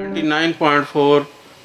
99.4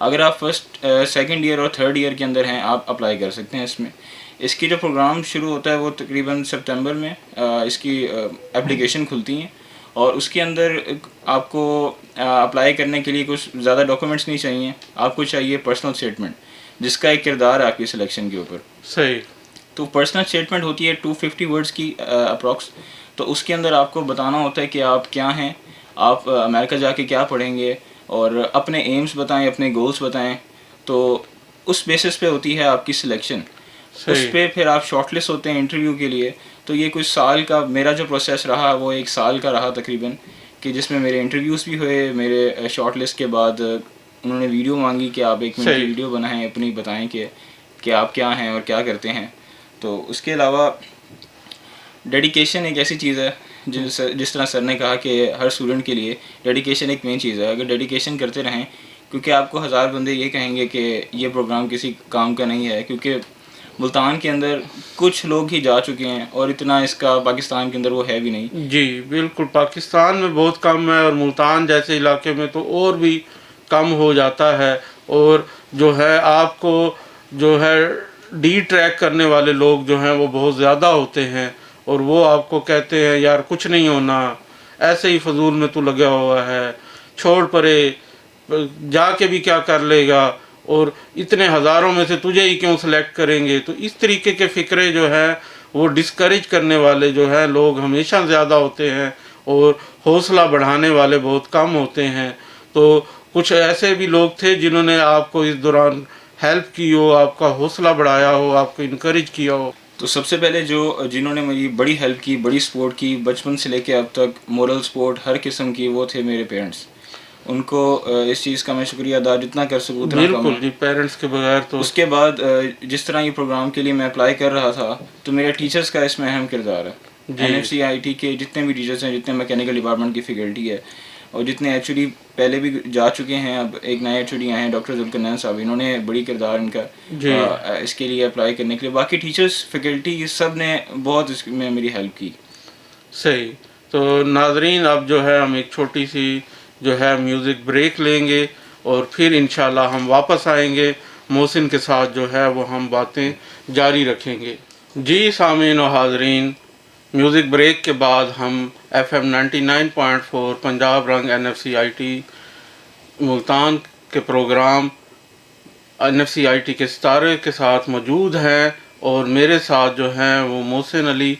اگر آپ first second year اور تھرڈ ایئر کے اندر ہیں آپ اپلائی کر سکتے ہیں اس میں. اس کی جو پروگرام شروع ہوتا ہے وہ تقریباً سپتمبر میں اس کی اپلیکیشن کھلتی ہیں, اور اس کے اندر آپ کو اپلائی کرنے کے لیے کچھ زیادہ ڈاکومنٹس نہیں چاہیے. آپ کو چاہیے پرسنل اسٹیٹمنٹ جس کا ایک کردار ہے آپ کی سلیکشن کے اوپر. صحیح. تو پرسنل اسٹیٹمنٹ ہوتی ہے 250 ورڈز کی اپروکس. تو اس کے اندر آپ کو بتانا ہوتا ہے کہ آپ کیا ہیں, آپ امریکہ جا کے کیا پڑھیں گے, اور اپنے ایمز بتائیں, اپنے گولز بتائیں. تو اس بیسس پہ ہوتی ہے آپ کی سلیکشن. اس پہ پھر آپ شارٹ لسٹ ہوتے ہیں انٹرویو کے لیے. تو یہ کچھ سال کا میرا جو پروسیس رہا وہ 1 سال کا رہا تقریباً, کہ جس میں میرے انٹرویوز بھی ہوئے. میرے شارٹ لسٹ کے بعد انہوں نے ویڈیو مانگی کہ آپ 1 منٹ کی ویڈیو بنائیں, اپنی بتائیں کہ آپ کیا ہیں اور کیا کرتے ہیں. تو اس کے علاوہ ڈیڈیکیشن ایک ایسی چیز ہے جس طرح سر نے کہا کہ ہر اسٹوڈنٹ کے لیے ڈیڈیکیشن ایک مین چیز ہے. اگر ڈیڈیکیشن کرتے رہیں, کیونکہ آپ کو 1000 بندے یہ کہیں گے کہ یہ پروگرام کسی کام کا نہیں ہے, کیونکہ ملتان کے اندر کچھ لوگ ہی جا چکے ہیں اور اتنا اس کا پاکستان کے اندر وہ ہے بھی نہیں. جی بالکل, پاکستان میں بہت کم ہے, اور ملتان جیسے علاقے میں تو اور بھی کم ہو جاتا ہے. اور جو ہے آپ کو جو ہے ڈی ٹریک کرنے والے لوگ جو ہیں وہ بہت زیادہ ہوتے ہیں, اور وہ آپ کو کہتے ہیں یار کچھ نہیں ہونا, ایسے ہی فضول میں تو لگا ہوا ہے, چھوڑ پرے, جا کے بھی کیا کر لے گا, اور اتنے ہزاروں میں سے تجھے ہی کیوں سلیکٹ کریں گے. تو اس طریقے کے فکرے جو ہے وہ ڈسکریج کرنے والے جو ہیں لوگ ہمیشہ زیادہ ہوتے ہیں, اور حوصلہ بڑھانے والے بہت کم ہوتے ہیں. تو کچھ ایسے بھی لوگ تھے جنہوں نے آپ کو اس دوران ہیلپ کی ہو, آپ کا حوصلہ بڑھایا ہو, آپ کو انکریج کیا ہو. تو سب سے پہلے جنہوں نے میری بڑی ہیلپ کی, بڑی سپورٹ کی بچپن سے لے کے اب تک, مورل سپورٹ ہر قسم کی, وہ تھے میرے پیرنٹس. ان کو اس چیز کا میں شکریہ ادا جتنا کر سکوں اتنا کم ہے. بالکل جی, پیرنٹس کے بغیر تو. اس کے بعد جس طرح یہ پروگرام کے لیے میں اپلائی کر رہا تھا, تو میرے ٹیچرز کا اس میں اہم کردار ہے. NFCIT کے جتنے بھی ٹیچرز ہیں, جتنے میکینیکل ڈپارٹمنٹ کی فیکلٹی ہے, اور جتنے HOD پہلے بھی جا چکے ہیں, اب ایک نئے HOD آئے ہیں ڈاکٹر ذوالقرنین صاحب, انہوں نے بڑی کردار ان کا اس کے لیے اپلائی کرنے کے لیے. باقی ٹیچرز, فیکلٹی, سب نے بہت اس میں میری ہیلپ کی. صحیح. تو ناظرین, اب جو ہے ہم ایک چھوٹی سی جو ہے میوزک بریک لیں گے, اور پھر انشاءاللہ ہم واپس آئیں گے. محسن کے ساتھ جو ہے وہ ہم باتیں جاری رکھیں گے. جی سامعین و حاضرین, میوزک بریک کے بعد ہم FM 99.4 پنجاب رنگ NFCIT ملتان کے پروگرام NFCIT کے ستارے کے ساتھ موجود ہیں, اور میرے ساتھ جو ہیں وہ محسن علی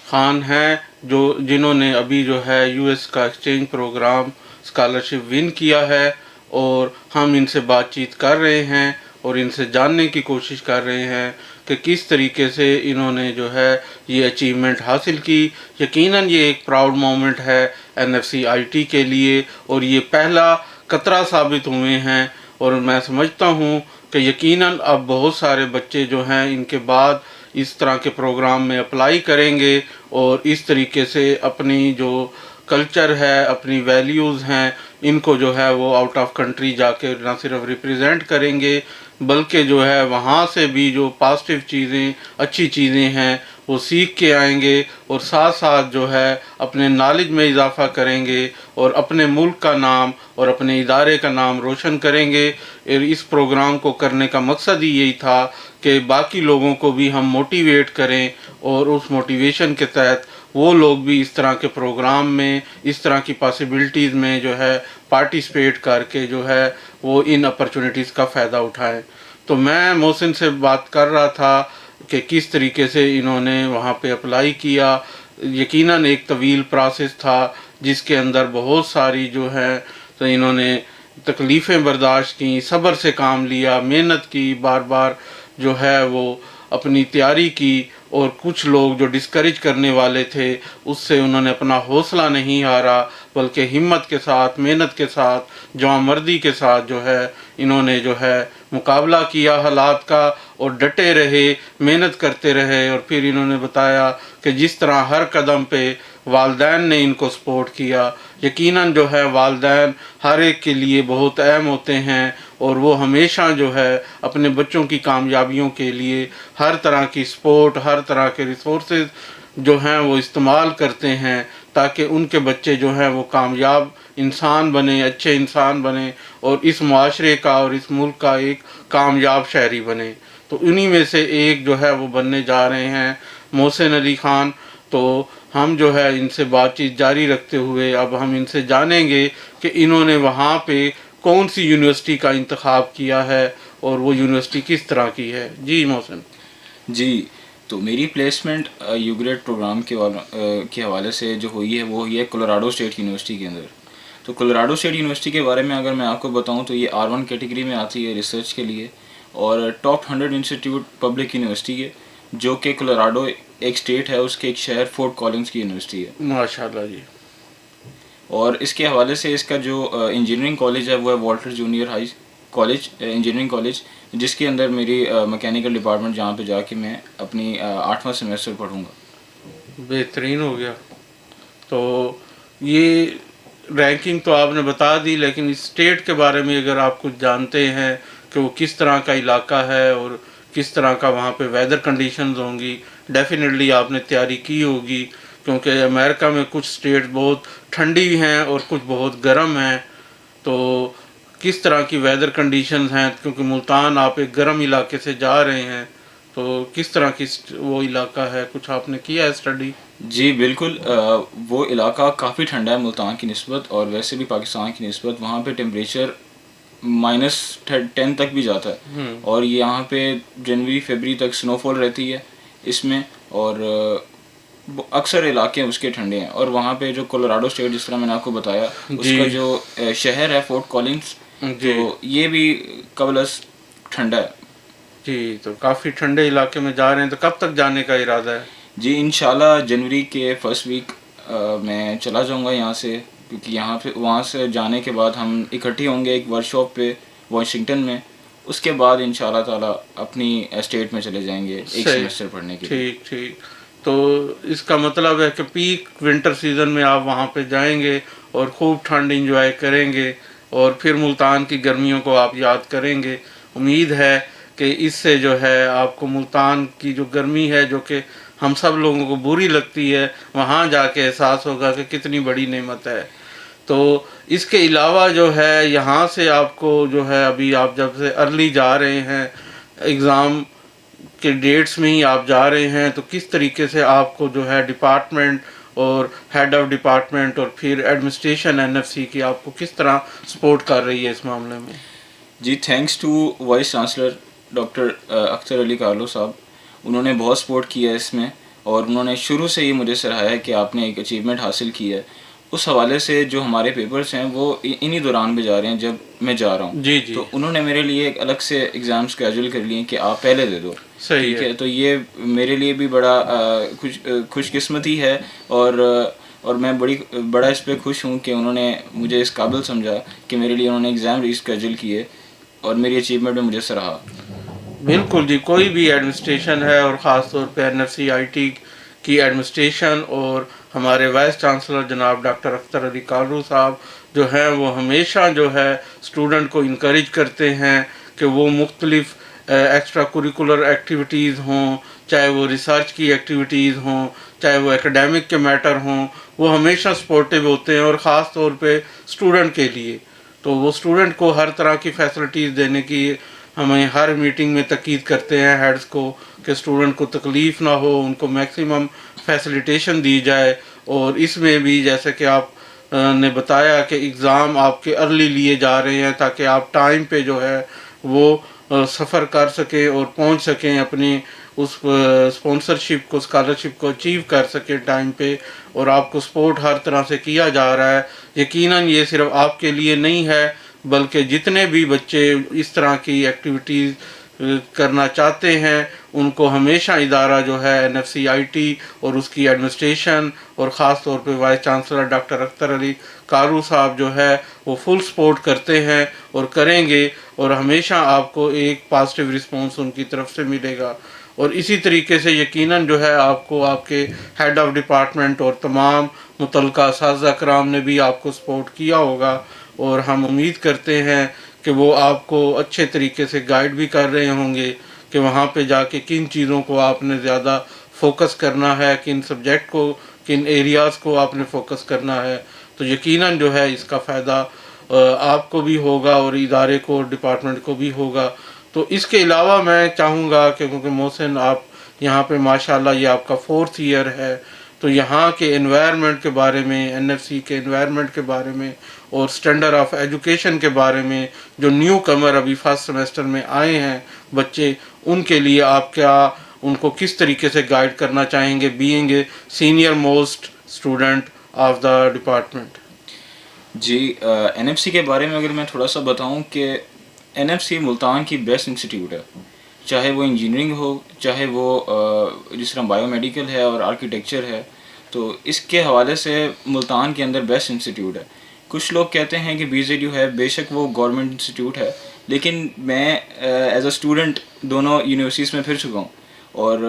خان ہیں, جنہوں نے ابھی جو ہے US کا ایکسچینج پروگرام اسکالرشپ ون کیا ہے. اور ہم ان سے بات چیت کر رہے ہیں, اور ان سے جاننے کی کوشش کر رہے ہیں کہ کس طریقے سے انہوں نے جو ہے یہ اچیومنٹ حاصل کی. یقیناً یہ ایک پراؤڈ مومنٹ ہے NFCIT کے لیے, اور یہ پہلا قطرہ ثابت ہوئے ہیں. اور میں سمجھتا ہوں کہ یقیناً اب بہت سارے بچے جو ہیں ان کے بعد اس طرح کے پروگرام میں اپلائی کریں گے, اور اس طریقے سے اپنی جو کلچر ہے, اپنی ویلیوز ہیں, ان کو جو ہے وہ آؤٹ آف کنٹری جا کے نہ صرف ریپریزنٹ کریں گے, بلکہ جو ہے وہاں سے بھی جو پازیٹیو چیزیں, اچھی چیزیں ہیں وہ سیکھ کے آئیں گے, اور ساتھ ساتھ جو ہے اپنے نالج میں اضافہ کریں گے, اور اپنے ملک کا نام اور اپنے ادارے کا نام روشن کریں گے. اس پروگرام کو کرنے کا مقصد ہی یہی تھا کہ باقی لوگوں کو بھی ہم موٹیویٹ کریں, اور اس موٹیویشن کے تحت وہ لوگ بھی اس طرح کے پروگرام میں, اس طرح کی پاسبلٹیز میں جو ہے پارٹیسپیٹ کر کے جو ہے وہ ان اپرچونیٹیز کا فائدہ اٹھائیں. تو میں محسن سے بات کر رہا تھا کہ کس طریقے سے انہوں نے وہاں پہ اپلائی کیا. یقیناً ایک طویل پروسیس تھا جس کے اندر بہت ساری جو ہے تو انہوں نے تکلیفیں برداشت کیں, صبر سے کام لیا, محنت کی, بار بار جو ہے وہ اپنی تیاری کی. اور کچھ لوگ جو ڈسکریج کرنے والے تھے اس سے انہوں نے اپنا حوصلہ نہیں ہارا, بلکہ ہمت کے ساتھ, محنت کے ساتھ, جواں مردی کے ساتھ جو ہے انہوں نے جو ہے مقابلہ کیا حالات کا, اور ڈٹے رہے, محنت کرتے رہے. اور پھر انہوں نے بتایا کہ جس طرح ہر قدم پہ والدین نے ان کو سپورٹ کیا. یقیناً جو ہے والدین ہر ایک کے لیے بہت اہم ہوتے ہیں, اور وہ ہمیشہ جو ہے اپنے بچوں کی کامیابیوں کے لیے ہر طرح کی سپورٹ, ہر طرح کے ریسورسز جو ہیں وہ استعمال کرتے ہیں, تاکہ ان کے بچے جو ہیں وہ کامیاب انسان بنیں، اچھے انسان بنیں اور اس معاشرے کا اور اس ملک کا ایک کامیاب شہری بنیں۔ تو انہی میں سے ایک جو ہے وہ بننے جا رہے ہیں محسن علی خان۔ تو ہم جو ہے ان سے بات چیت جاری رکھتے ہوئے اب ہم ان سے جانیں گے کہ انہوں نے وہاں پہ کون سی یونیورسٹی کا انتخاب کیا ہے اور وہ یونیورسٹی کس طرح کی ہے۔ جی محسن۔ جی، تو میری پلیسمنٹ یو گریڈ پروگرام کے حوالے سے جو ہوئی ہے وہ ہوئی ہے کولوراڈو اسٹیٹ یونیورسٹی کے اندر۔ تو کولوراڈو اسٹیٹ یونیورسٹی کے بارے میں اگر میں آپ کو بتاؤں تو یہ R1 کیٹیگری میں آتی ہے ریسرچ کے لیے، اور ٹاپ 100 انسٹیٹیوٹ پبلک یونیورسٹی ہے، جو کہ کولوراڈو ایک اسٹیٹ ہے، اس کے ایک شہر فورٹ کالنز کی یونیورسٹی ہے۔ ماشاء اللہ جی۔ اور اس کے حوالے سے اس کا جو انجینئرنگ کالج ہے وہ ہے Walter junior high college, engineering college, جس کے اندر میری میکینیکل ڈپارٹمنٹ، جہاں پہ جا کے میں اپنی 8واں سیمیسٹر پڑھوں گا۔ بہترین ہو گیا۔ تو یہ رینکنگ تو آپ نے بتا دی، لیکن اس اسٹیٹ کے بارے میں اگر آپ کچھ جانتے ہیں کہ وہ کس طرح کا علاقہ ہے اور کس طرح کا وہاں پہ ویدر کنڈیشنز ہوں گی، ڈیفینیٹلی آپ نے تیاری کی ہوگی، کیونکہ امریکہ میں کچھ اسٹیٹ بہت ٹھنڈی ہیں اور کچھ بہت گرم ہیں۔ تو کس طرح کی ویدر کنڈیشنز ہیں، کیونکہ ملتان آپ ایک گرم علاقے سے جا رہے ہیں، تو کس طرح کی وہ علاقہ ہے، کچھ آپ نے کیا ہے اسٹڈی؟ جی بالکل، وہ علاقہ کافی ٹھنڈا ہے ملتان کی نسبت، اور ویسے بھی پاکستان کی نسبت وہاں پہ ٹیمپریچر -10 تک بھی جاتا ہے، اور یہاں پہ جنوری فیبری تک سنو فال رہتی ہے اس میں، اور اکثر علاقے اس کے ٹھنڈے ہیں۔ اور وہاں پہ جو کولوراڈو اسٹیٹ، جس طرح میں نے آپ کو بتایا، اس کا جو شہر ہے فورٹ کالنز، تو یہ بھی قبل از ٹھنڈا ہے۔ جی، تو کافی ٹھنڈے علاقے میں جا رہے ہیں، تو کب تک جانے کا ارادہ ہے؟ جی انشاءاللہ جنوری کے فرسٹ ویک میں چلا جاؤں گا یہاں سے، کیونکہ یہاں پہ وہاں سے جانے کے بعد ہم اکٹھے ہوں گے ایک ورک شاپ پہ واشنگٹن میں، اس کے بعد انشاءاللہ تعالیٰ اپنی اسٹیٹ میں چلے جائیں گے ایک سیمسٹر پڑھنے کے لیے۔ ٹھیک۔ تو اس کا مطلب ہے کہ پیک ونٹر سیزن میں آپ وہاں پہ جائیں گے اور خوب ٹھنڈ انجوائے کریں گے، اور پھر ملتان کی گرمیوں کو آپ یاد کریں گے۔ امید ہے کہ اس سے جو ہے آپ کو ملتان کی جو گرمی ہے، جو کہ ہم سب لوگوں کو بری لگتی ہے، وہاں جا کے احساس ہوگا کہ کتنی بڑی نعمت ہے۔ تو اس کے علاوہ جو ہے یہاں سے آپ کو جو ہے، ابھی آپ جب سے ارلی جا رہے ہیں، ایگزام کے ڈیٹس میں ہی آپ جا رہے ہیں، تو کس طریقے سے آپ کو جو ہے ڈپارٹمنٹ اور ہیڈ آف ڈپارٹمنٹ اور پھر ایڈمنسٹریشن NFC کی آپ کو کس طرح سپورٹ کر رہی ہے اس معاملے میں؟ جی thanks to vice chancellor doctor Akhtar Ali Karlo صاحب، انہوں نے بہت سپورٹ کیا ہے اس میں، اور انہوں نے شروع سے ہی مجھے سراہا ہے کہ آپ نے ایک اچیومنٹ حاصل کی ہے۔ اس حوالے سے جو ہمارے پیپرز ہیں وہ انہی دوران میں جا رہے ہیں جب میں جا رہا ہوں، جی تو انہوں نے میرے لیے ایک الگ سے ایگزام اسکیجول کر لیے کہ آپ پہلے دے دو، ٹھیک ہے۔ تو یہ میرے لیے بھی بڑا خوش قسمتی ہے، اور میں بڑا اس پہ خوش ہوں کہ انہوں نے مجھے اس قابل سمجھا کہ میرے لیے انہوں نے ایگزام ری اسکیجول کیے اور میری اچیومنٹ میں مجھے سراہا۔ بالکل جی، کوئی بھی ایڈمنسٹریشن ہے، اور خاص طور پہ NFCIT کی ایڈمنسٹریشن اور ہمارے وائس چانسلر جناب ڈاکٹر اختر علی کارلو صاحب جو ہیں، وہ ہمیشہ جو ہے اسٹوڈنٹ کو انکریج کرتے ہیں کہ وہ مختلف ایکسٹرا کوریکولر ایکٹیویٹیز ہوں، چاہے وہ ریسرچ کی ایکٹیویٹیز ہوں، چاہے وہ اکیڈیمک کے میٹر ہوں، وہ ہمیشہ سپورٹیو ہوتے ہیں، اور خاص طور پہ اسٹوڈنٹ کے لیے تو وہ اسٹوڈنٹ کو ہر طرح کی فیسلٹیز دینے کی ہمیں ہر میٹنگ میں تاکید کرتے ہیں ہیڈز کو، کہ اسٹوڈنٹ کو تکلیف نہ ہو، ان کو میکسیمم فیسلیٹیشن دی جائے۔ اور اس میں بھی جیسے کہ آپ نے بتایا کہ اگزام آپ کے ارلی لیے جا رہے ہیں، تاکہ آپ ٹائم پہ جو ہے وہ سفر کر سکیں اور پہنچ سکیں اپنی اس اسپانسرشپ کو، اسکالرشپ کو اچیو کر سکیں ٹائم پہ، اور آپ کو سپورٹ ہر طرح سے کیا جا رہا ہے۔ یقیناً یہ صرف آپ کے لیے نہیں ہے، بلکہ جتنے بھی بچے اس طرح کی ایکٹیویٹیز کرنا چاہتے ہیں، ان کو ہمیشہ ادارہ جو ہے NFCIT اور اس کی ایڈمنسٹریشن اور خاص طور پہ voice chancellor doctor Akhtar Ali Karlo صاحب جو ہے وہ فل سپورٹ کرتے ہیں اور کریں گے، اور ہمیشہ آپ کو ایک پازیٹیو رسپانس ان کی طرف سے ملے گا۔ اور اسی طریقے سے یقیناً جو ہے آپ کو آپ کے ہیڈ آف ڈپارٹمنٹ اور تمام متعلقہ اساتذہ کرام نے بھی آپ کو سپورٹ کیا ہوگا، اور ہم امید کرتے ہیں کہ وہ آپ کو اچھے طریقے سے گائیڈ بھی کر رہے ہوں گے کہ وہاں پہ جا کے کن چیزوں کو آپ نے زیادہ فوکس کرنا ہے، کن سبجیکٹ کو کن ایریاز کو آپ نے فوکس کرنا ہے، تو یقیناً جو ہے اس کا فائدہ آپ کو بھی ہوگا اور ادارے کو، ڈپارٹمنٹ کو بھی ہوگا۔ تو اس کے علاوہ میں چاہوں گا کہ کیونکہ محسن آپ یہاں پہ ماشاءاللہ یہ آپ کا 4th ایئر ہے، تو یہاں کے انوائرمنٹ کے بارے میں، NFC کے انوائرمنٹ کے بارے میں اور اسٹینڈرڈ آف ایجوکیشن کے بارے میں، جو نیو کمر ابھی فرسٹ سیمسٹر میں آئے ہیں بچے، ان کے لیے آپ کیا ان کو کس طریقے سے گائیڈ کرنا چاہیں گے being a senior most student of the department? جی NFC کے بارے میں اگر میں تھوڑا سا بتاؤں کہ NFC ملتان کی بیسٹ انسٹیٹیوٹ ہے، چاہے وہ انجینئرنگ ہو، چاہے وہ جس طرح بایو میڈیکل ہے اور آرکیٹیکچر ہے، تو اس کے حوالے سے ملتان کے اندر بیسٹ انسٹیٹیوٹ ہے۔ کچھ لوگ کہتے ہیں کہ BZU ہے، بے شک وہ گورنمنٹ انسٹیٹیوٹ ہے، لیکن میں ایز اے اسٹوڈنٹ دونوں یونیورسٹیز میں پھر چکا ہوں، اور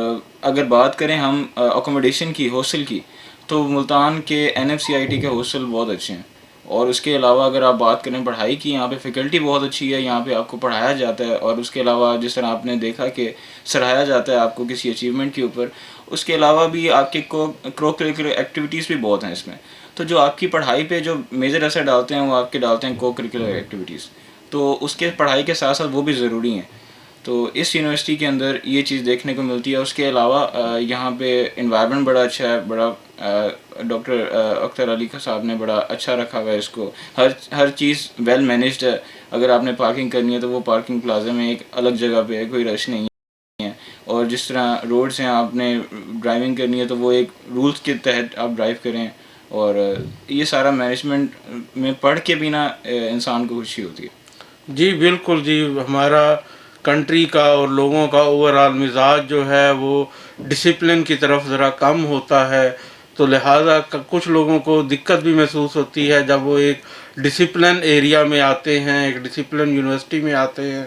اگر بات کریں ہم اکوموڈیشن کی، ہاسٹل کی، تو ملتان کے NFCIT کے ہاسٹل بہت اچھے ہیں۔ اور اس کے علاوہ اگر آپ بات کریں پڑھائی کی، یہاں پہ فیکلٹی بہت اچھی ہے، یہاں پہ آپ کو پڑھایا جاتا ہے، اور اس کے علاوہ جس طرح آپ نے دیکھا کہ سراہایا جاتا ہے آپ کو کسی اچیومنٹ کے اوپر، اس کے علاوہ بھی آپ کے کرو کریکولر ایکٹیویٹیز بھی بہت ہیں اس میں، تو جو آپ کی پڑھائی پہ جو میجر اثر ڈالتے ہیں وہ آپ کے ڈالتے ہیں کو کریکولر ایکٹیویٹیز، تو اس کے پڑھائی کے ساتھ ساتھ وہ بھی ضروری ہیں۔ تو اس یونیورسٹی کے اندر یہ چیز دیکھنے کو ملتی ہے۔ اس کے علاوہ یہاں پہ انوائرمنٹ بڑا اچھا ہے، بڑا ڈاکٹر اختر علی صاحب نے بڑا اچھا رکھا ہوا ہے اس کو، ہر چیز ویل مینیجڈ ہے۔ اگر آپ نے پارکنگ کرنی ہے تو وہ پارکنگ پلازا میں ایک الگ جگہ پہ ہے، کوئی رش نہیں ہے، اور جس طرح روڈس ہیں آپ نے ڈرائیونگ کرنی ہے تو وہ ایک رولس کے تحت آپ ڈرائیو کریں، اور یہ سارا مینجمنٹ میں پڑھ کے بھی نا انسان کو خوشی ہوتی ہے۔ جی بالکل جی، ہمارا کنٹری کا اور لوگوں کا اوور آل مزاج جو ہے وہ ڈسپلن کی طرف ذرا کم ہوتا ہے، تو لہٰذا کچھ لوگوں کو دقت بھی محسوس ہوتی ہے جب وہ ایک ڈسپلن ایریا میں آتے ہیں، ایک ڈسپلن یونیورسٹی میں آتے ہیں،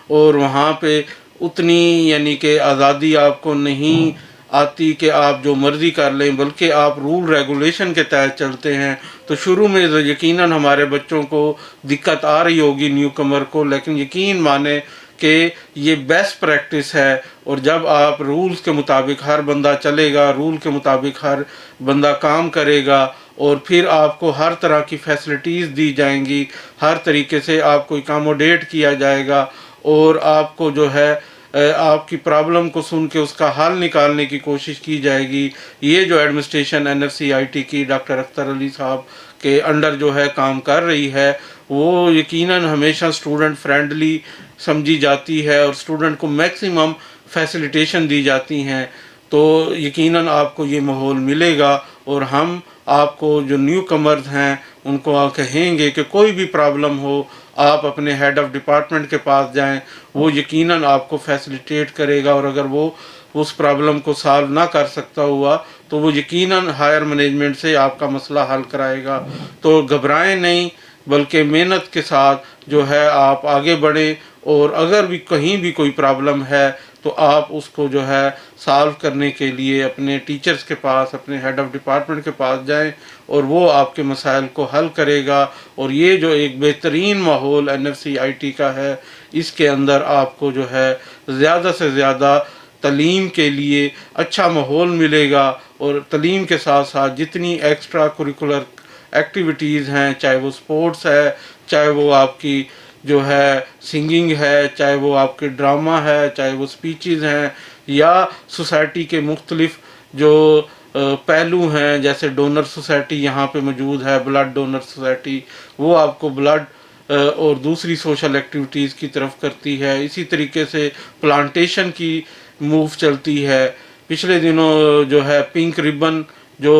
اور وہاں پہ اتنی یعنی کہ آزادی آپ کو نہیں آتی کہ آپ جو مرضی کر لیں، بلکہ آپ رول ریگولیشن کے تحت چلتے ہیں۔ تو شروع میں یقیناً ہمارے بچوں کو دقت آ رہی ہوگی نیو کمر کو، لیکن یقین مانیں کہ یہ بیسٹ پریکٹس ہے، اور جب آپ رولز کے مطابق ہر بندہ چلے گا، رول کے مطابق ہر بندہ کام کرے گا، اور پھر آپ کو ہر طرح کی فیسلٹیز دی جائیں گی، ہر طریقے سے آپ کو اکاموڈیٹ کیا جائے گا، اور آپ کو جو ہے آپ کی پرابلم کو سن کے اس کا حل نکالنے کی کوشش کی جائے گی۔ یہ جو ایڈمنسٹریشن NFCIT کی ڈاکٹر اختر علی صاحب کے انڈر جو ہے کام کر رہی ہے، وہ یقیناً ہمیشہ اسٹوڈنٹ فرینڈلی سمجھی جاتی ہے، اور اسٹوڈنٹ کو میکسیمم فیسیلیٹیشن دی جاتی ہیں، تو یقیناً آپ کو یہ ماحول ملے گا۔ اور ہم آپ کو جو نیو کمرز ہیں ان کو آپ کہیں گے کہ کوئی بھی پرابلم ہو آپ اپنے ہیڈ آف ڈپارٹمنٹ کے پاس جائیں، وہ یقیناً آپ کو فیسیلیٹیٹ کرے گا، اور اگر وہ اس پرابلم کو سالو نہ کر سکتا ہوا تو وہ یقیناً ہائر مینجمنٹ سے آپ کا مسئلہ حل کرائے گا۔ تو گھبرائیں نہیں، بلکہ محنت کے ساتھ جو ہے آپ آگے بڑھیں، اور اگر بھی کہیں بھی کوئی پرابلم ہے تو آپ اس کو جو ہے سالو کرنے کے لیے اپنے ٹیچرز کے پاس، اپنے ہیڈ آف ڈپارٹمنٹ کے پاس جائیں، اور وہ آپ کے مسائل کو حل کرے گا۔ اور یہ جو ایک بہترین ماحول NFCIT کا ہے، اس کے اندر آپ کو جو ہے زیادہ سے زیادہ تعلیم کے لیے اچھا ماحول ملے گا، اور تعلیم کے ساتھ ساتھ جتنی ایکسٹرا کوریکولر ایکٹیویٹیز ہیں، چاہے وہ سپورٹس ہے، چاہے وہ آپ کی جو ہے سنگنگ ہے، چاہے وہ آپ کے ڈرامہ ہے، چاہے وہ سپیچز ہیں، یا سوسائٹی کے مختلف جو پہلو ہیں، جیسے ڈونر سوسائٹی یہاں پہ موجود ہے، بلڈ ڈونر سوسائٹی، وہ آپ کو بلڈ اور دوسری سوشل ایکٹیویٹیز کی طرف کرتی ہے۔ اسی طریقے سے پلانٹیشن کی موو چلتی ہے۔ پچھلے دنوں جو ہے پنک ربن جو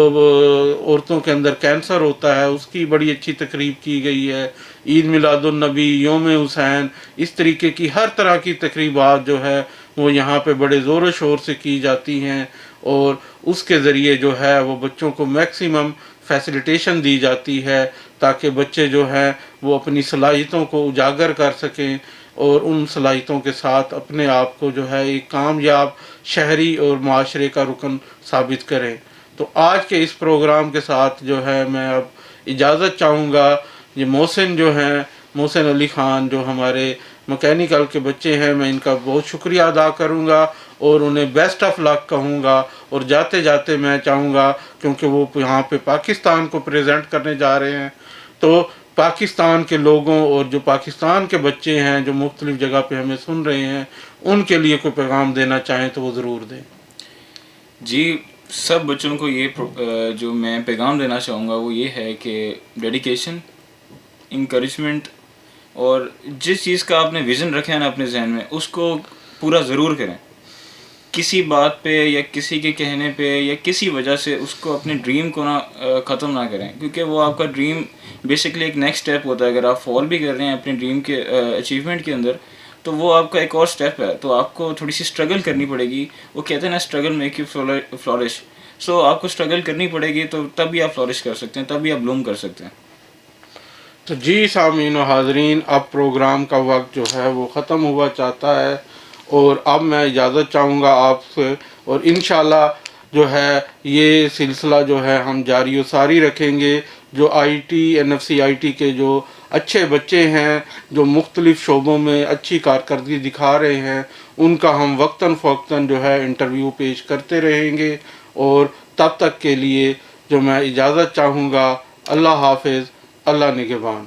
عورتوں کے اندر کینسر ہوتا ہے، اس کی بڑی اچھی تقریب کی گئی ہے۔ عید میلاد النبی، یوم حسین، اس طریقے کی ہر طرح کی تقریبات جو ہے وہ یہاں پہ بڑے زور و شور سے کی جاتی ہیں، اور اس کے ذریعے جو ہے وہ بچوں کو میکسیمم فیسیلیٹیشن دی جاتی ہے، تاکہ بچے جو ہیں وہ اپنی صلاحیتوں کو اجاگر کر سکیں، اور ان صلاحیتوں کے ساتھ اپنے آپ کو جو ہے ایک کامیاب شہری اور معاشرے کا رکن ثابت کریں۔ تو آج کے اس پروگرام کے ساتھ جو ہے میں اب اجازت چاہوں گا۔ یہ محسن جو ہیں، محسن علی خان جو ہمارے مکینیکل کے بچے ہیں، میں ان کا بہت شکریہ ادا کروں گا، اور انہیں بیسٹ آف لک کہوں گا، اور جاتے جاتے میں چاہوں گا کیونکہ وہ یہاں پہ پاکستان کو پریزنٹ کرنے جا رہے ہیں تو پاکستان کے لوگوں اور جو پاکستان کے بچے ہیں جو مختلف جگہ پہ ہمیں سن رہے ہیں ان کے لیے کوئی پیغام دینا چاہیں تو وہ ضرور دیں. جی سب بچوں کو یہ جو میں پیغام دینا چاہوں گا وہ یہ ہے کہ ڈیڈیکیشن، انکریجمنٹ اور جس چیز کا آپ نے ویژن رکھا ہے نا اپنے ذہن میں اس کو پورا ضرور کریں. کسی بات پہ یا کسی کے کہنے پہ یا کسی وجہ سے اس کو اپنے ڈریم کو نہ ختم نہ کریں، کیونکہ وہ آپ کا ڈریم بیسکلی ایک نیکسٹ اسٹیپ ہوتا ہے. اگر آپ فال بھی کر رہے ہیں اپنے ڈریم کے اچیومنٹ کے اندر تو وہ آپ کا ایک اور اسٹیپ ہے. تو آپ کو تھوڑی سی اسٹرگل کرنی پڑے گی. وہ کہتے ہیں نا اسٹرگل میک یو فلورش. سو آپ کو اسٹرگل کرنی پڑے گی تو تبھی آپ فلورش کر سکتے ہیں، تبھی آپ بلوم کر سکتے ہیں. تو جی سامعین و حاضرین، اب پروگرام کا وقت جو ہے وہ ختم ہوا چاہتا ہے اور اب میں اجازت چاہوں گا آپ سے، اور انشاءاللہ جو ہے یہ سلسلہ جو ہے ہم جاری و ساری رکھیں گے. جو آئی ٹی NFC IT کے جو اچھے بچے ہیں جو مختلف شعبوں میں اچھی کارکردگی دکھا رہے ہیں ان کا ہم وقتاً فوقتاً جو ہے انٹرویو پیش کرتے رہیں گے. اور تب تک کے لیے جو میں اجازت چاہوں گا، اللہ حافظ، اللہ نگہبان.